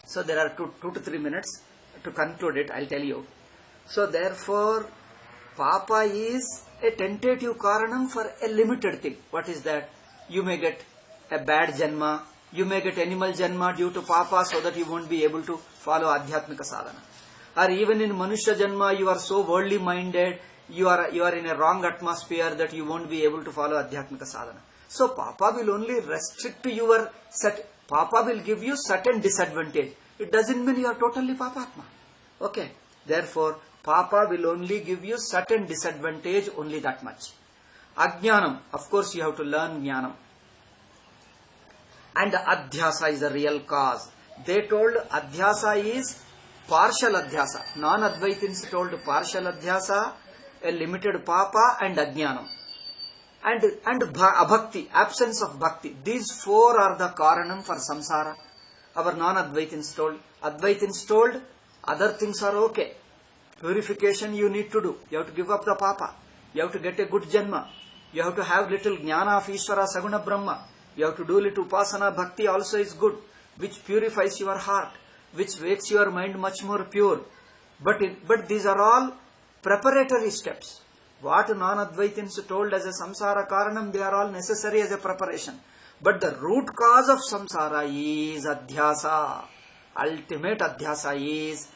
So there are 2 to 3 minutes to conclude it, I'll tell you. So therefore, Papa is a tentative karanam for a limited thing. What is that? You may get a bad janma, you may get animal janma due to Papa so that you won't be able to follow Adhyatmika sadhana. Or even in Manushya janma, you are so worldly minded, you are in a wrong atmosphere that you won't be able to follow Adhyatmika sadhana. So Papa will only restrict your Papa will give you certain disadvantage. It doesn't mean you are totally Papatma. Okay. Therefore, Papa will only give you certain disadvantage, only that much. Ajnanam, of course you have to learn Jnanam. And Adhyasa is the real cause. They told Adhyasa is partial Adhyasa. Non-Advaitins told partial Adhyasa, a limited Papa and Ajnanam. And Abhakti, absence of Bhakti. These 4 are the Karanam for Samsara. Our non-Advaitins told. Advaitins told, other things are okay. Purification you need to do. You have to give up the Papa. You have to get a good Janma. You have to have little Jnana of Ishvara Saguna Brahma. You have to do little Upasana. Bhakti also is good, which purifies your heart, which makes your mind much more pure. But these are all preparatory steps. What non-Advaitins told as a samsara karanam, they are all necessary as a preparation. But the root cause of samsara is adhyasa. Ultimate adhyasa is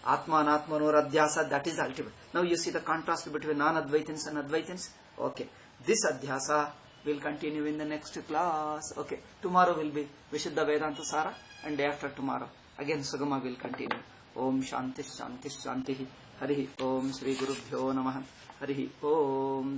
Atmanatmanor adhyasa. That is the ultimate. Now you see the contrast between non-Advaitins and Advaitins. Okay. This adhyasa will continue in the next class. Okay. Tomorrow will be Vishuddha Vedanta Sara, and day after tomorrow again Sugama will continue. Om Shanti शांति शांति। हरि ओम श्री गुरुभ्यो नमः। हरि ओम।